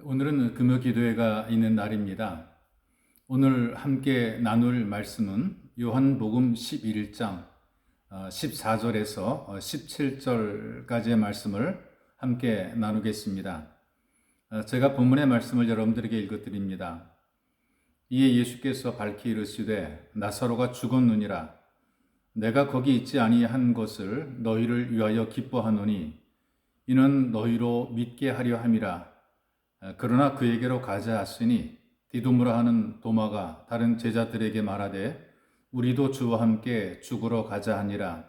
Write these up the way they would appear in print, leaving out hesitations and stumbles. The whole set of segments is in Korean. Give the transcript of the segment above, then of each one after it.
오늘은 금요 기도회가 있는 날입니다. 오늘 함께 나눌 말씀은 요한복음 11장 14절에서 17절까지의 말씀을 함께 나누겠습니다. 제가 본문의 말씀을 여러분들에게 읽어드립니다. 이에 예수께서 밝히 이르시되 나사로가 죽었느니라. 내가 거기 있지 아니한 것을 너희를 위하여 기뻐하노니 이는 너희로 믿게 하려 함이라. 그러나 그에게로 가자 하시니 디두무라 하는 도마가 다른 제자들에게 말하되 우리도 주와 함께 죽으러 가자 하니라.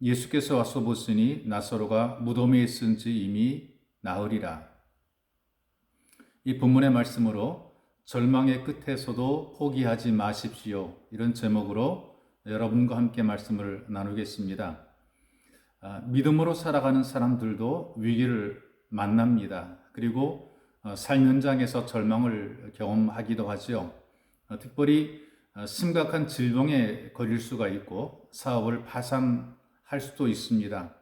예수께서 와서 보시니 나사로가 무덤에 있은지 이미 나으리라. 이 본문의 말씀으로 절망의 끝에서도 포기하지 마십시오, 이런 제목으로 여러분과 함께 말씀을 나누겠습니다. 믿음으로 살아가는 사람들도 위기를 만납니다. 그리고 삶 현장에서 절망을 경험하기도 하죠. 특별히 심각한 질병에 걸릴 수가 있고 사업을 파산할 수도 있습니다.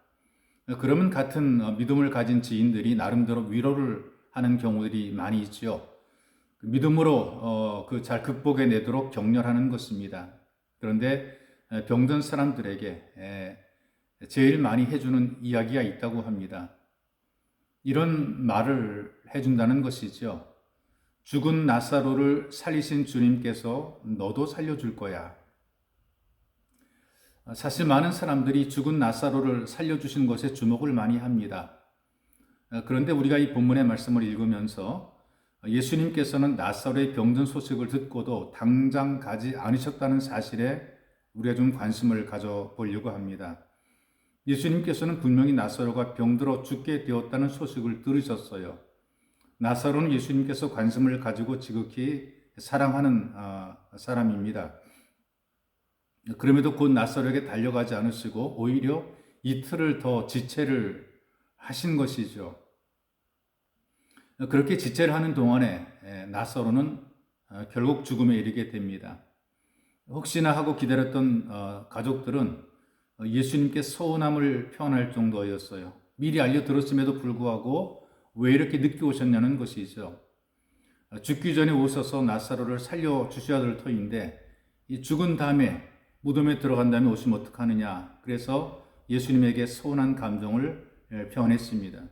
그러면 같은 믿음을 가진 지인들이 나름대로 위로를 하는 경우들이 많이 있죠. 믿음으로 잘 극복해내도록 격려하는 것입니다. 그런데 병든 사람들에게 제일 많이 해주는 이야기가 있다고 합니다. 이런 말을 해준다는 것이죠. 죽은 나사로를 살리신 주님께서 너도 살려줄 거야. 사실 많은 사람들이 죽은 나사로를 살려주신 것에 주목을 많이 합니다. 그런데 우리가 이 본문의 말씀을 읽으면서 예수님께서는 나사로의 병든 소식을 듣고도 당장 가지 않으셨다는 사실에 우리가 좀 관심을 가져보려고 합니다. 예수님께서는 분명히 나사로가 병들어 죽게 되었다는 소식을 들으셨어요. 나사로는 예수님께서 관심을 가지고 지극히 사랑하는 사람입니다. 그럼에도 곧 나사로에게 달려가지 않으시고 오히려 이틀을 더 지체를 하신 것이죠. 그렇게 지체를 하는 동안에 나사로는 결국 죽음에 이르게 됩니다. 혹시나 하고 기다렸던 가족들은 예수님께 서운함을 표현할 정도였어요. 미리 알려들었음에도 불구하고 왜 이렇게 늦게 오셨냐는 것이죠. 죽기 전에 오셔서 나사로를 살려주셔야 될 터인데 죽은 다음에 무덤에 들어간 다음에 오시면 어떡하느냐. 그래서 예수님에게 서운한 감정을 표현했습니다.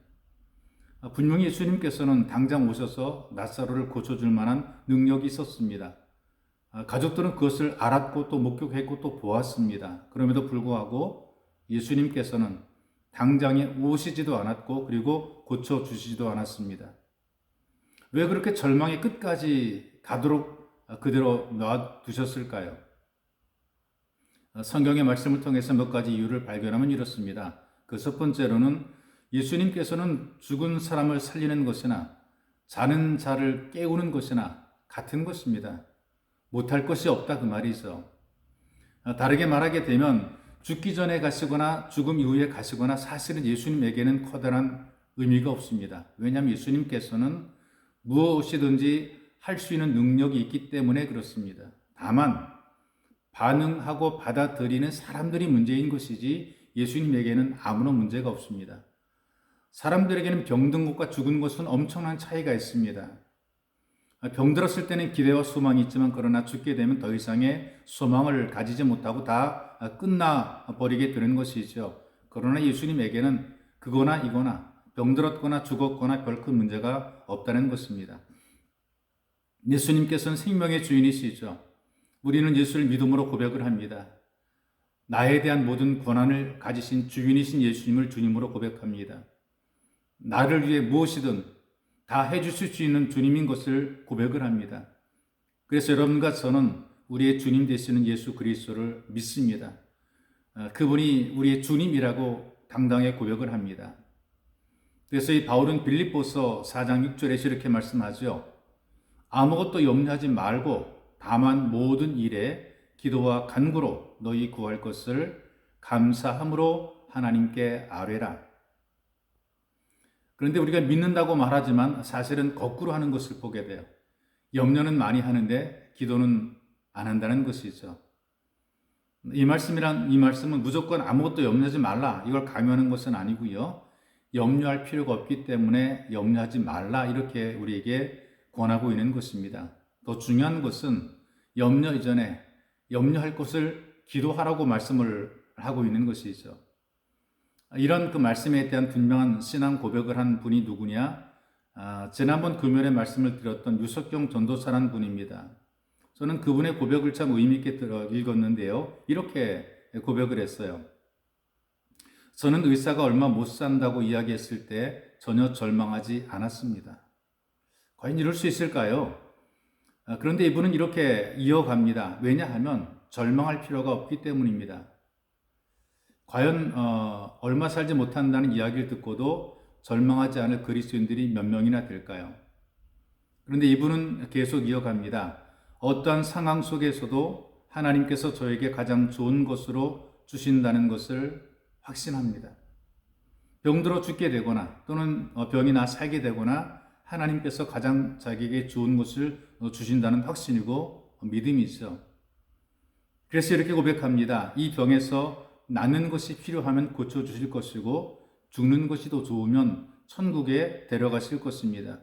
분명히 예수님께서는 당장 오셔서 나사로를 고쳐줄 만한 능력이 있었습니다. 가족들은 그것을 알았고 또 목격했고 또 보았습니다. 그럼에도 불구하고 예수님께서는 당장에 오시지도 않았고 그리고 고쳐주시지도 않았습니다. 왜 그렇게 절망의 끝까지 가도록 그대로 놔두셨을까요? 성경의 말씀을 통해서 몇 가지 이유를 발견하면 이렇습니다. 그 첫 번째로는 예수님께서는 죽은 사람을 살리는 것이나 자는 자를 깨우는 것이나 같은 것입니다. 못할 것이 없다 그 말이죠. 다르게 말하게 되면 죽기 전에 가시거나 죽음 이후에 가시거나 사실은 예수님에게는 커다란 의미가 없습니다. 왜냐하면 예수님께서는 무엇이든지 할 수 있는 능력이 있기 때문에 그렇습니다. 다만 반응하고 받아들이는 사람들이 문제인 것이지 예수님에게는 아무런 문제가 없습니다. 사람들에게는 병든 것과 죽은 것은 엄청난 차이가 있습니다. 병들었을 때는 기대와 소망이 있지만 그러나 죽게 되면 더 이상의 소망을 가지지 못하고 다 끝나버리게 되는 것이죠. 그러나 예수님에게는 그거나 이거나 병들었거나 죽었거나 별 큰 문제가 없다는 것입니다. 예수님께서는 생명의 주인이시죠. 우리는 예수를 믿음으로 고백을 합니다. 나에 대한 모든 권한을 가지신 주인이신 예수님을 주님으로 고백합니다. 나를 위해 무엇이든 다 해주실 수 있는 주님인 것을 고백을 합니다. 그래서 여러분과 저는 우리의 주님 되시는 예수 그리스도를 믿습니다. 그분이 우리의 주님이라고 당당히 고백을 합니다. 그래서 이 바울은 빌립보서 4장 6절에서 이렇게 말씀하죠. 아무것도 염려하지 말고 다만 모든 일에 기도와 간구로 너희 구할 것을 감사함으로 하나님께 아뢰라. 그런데 우리가 믿는다고 말하지만 사실은 거꾸로 하는 것을 보게 돼요. 염려는 많이 하는데 기도는 안 한다는 것이죠. 이 말씀은 무조건 아무것도 염려하지 말라 이걸 강요하는 것은 아니고요. 염려할 필요가 없기 때문에 염려하지 말라 이렇게 우리에게 권하고 있는 것입니다. 더 중요한 것은 염려 이전에 염려할 것을 기도하라고 말씀을 하고 있는 것이죠. 이런 그 말씀에 대한 분명한 신앙 고백을 한 분이 누구냐? 지난번 금요일에 말씀을 드렸던 유석경 전도사라는 분입니다. 저는 그분의 고백을 참 의미 있게 읽었는데요. 이렇게 고백을 했어요. 저는 의사가 얼마 못 산다고 이야기했을 때 전혀 절망하지 않았습니다. 과연 이럴 수 있을까요? 그런데 이분은 이렇게 이어갑니다. 왜냐하면 절망할 필요가 없기 때문입니다. 과연 얼마 살지 못한다는 이야기를 듣고도 절망하지 않을 그리스도인들이 몇 명이나 될까요? 그런데 이분은 계속 이어갑니다. 어떠한 상황 속에서도 하나님께서 저에게 가장 좋은 것으로 주신다는 것을 확신합니다. 병들어 죽게 되거나 또는 병이나 살게 되거나 하나님께서 가장 자기에게 좋은 것을 주신다는 확신이고 믿음이죠. 그래서 이렇게 고백합니다. 이 병에서 낫는 것이 필요하면 고쳐주실 것이고 죽는 것이 더 좋으면 천국에 데려가실 것입니다.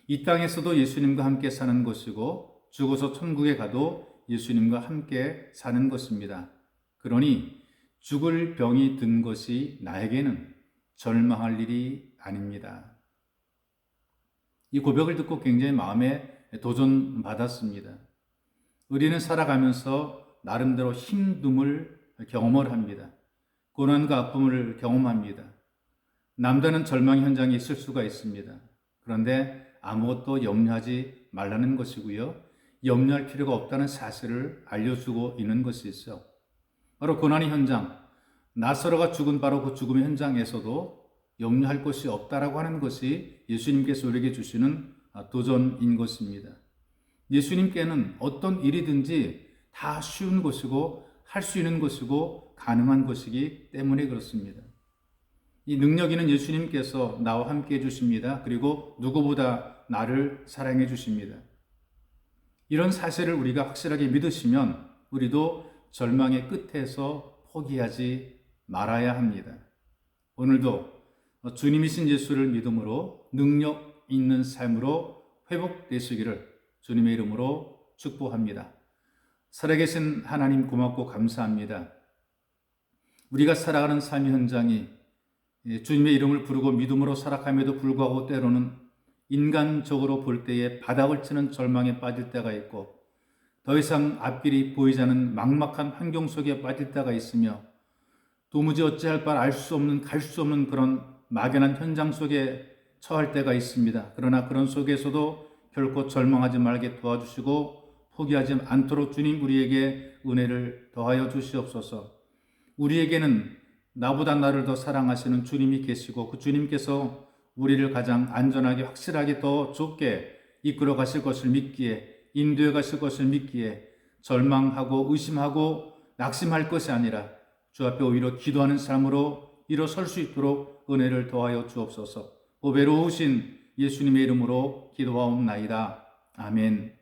이 땅에서도 예수님과 함께 사는 것이고 죽어서 천국에 가도 예수님과 함께 사는 것입니다. 그러니 죽을 병이 든 것이 나에게는 절망할 일이 아닙니다. 이 고백을 듣고 굉장히 마음에 도전받았습니다. 우리는 살아가면서 나름대로 힘듦을 경험을 합니다. 고난과 아픔을 경험합니다. 남다른 절망의 현장에 있을 수가 있습니다. 그런데 아무것도 염려하지 말라는 것이고요. 염려할 필요가 없다는 사실을 알려주고 있는 것이 있어. 바로 고난의 현장, 나사로가 죽은 바로 그 죽음의 현장에서도 염려할 것이 없다라고 하는 것이 예수님께서 우리에게 주시는 도전인 것입니다. 예수님께는 어떤 일이든지 다 쉬운 것이고 할 수 있는 것이고 가능한 것이기 때문에 그렇습니다. 이 능력 있는 예수님께서 나와 함께 해주십니다. 그리고 누구보다 나를 사랑해 주십니다. 이런 사실을 우리가 확실하게 믿으시면 우리도 절망의 끝에서 포기하지 말아야 합니다. 오늘도 주님이신 예수를 믿음으로 능력 있는 삶으로 회복되시기를 주님의 이름으로 축복합니다. 살아계신 하나님 고맙고 감사합니다. 우리가 살아가는 삶의 현장이 주님의 이름을 부르고 믿음으로 살아감에도 불구하고 때로는 인간적으로 볼 때에 바닥을 치는 절망에 빠질 때가 있고 더 이상 앞길이 보이지 않는 막막한 환경 속에 빠질 때가 있으며 도무지 어찌할 바를 알 수 없는 갈 수 없는 그런 막연한 현장 속에 처할 때가 있습니다. 그러나 그런 속에서도 결코 절망하지 말게 도와주시고 포기하지 않도록 주님 우리에게 은혜를 더하여 주시옵소서. 우리에게는 나보다 나를 더 사랑하시는 주님이 계시고 그 주님께서 우리를 가장 안전하게 확실하게 더 좋게 이끌어 가실 것을 믿기에 인도해 가실 것을 믿기에 절망하고 의심하고 낙심할 것이 아니라 주 앞에 오히려 기도하는 삶으로 일어설 수 있도록 은혜를 더하여 주옵소서. 보배로우신 예수님의 이름으로 기도하옵나이다. 아멘.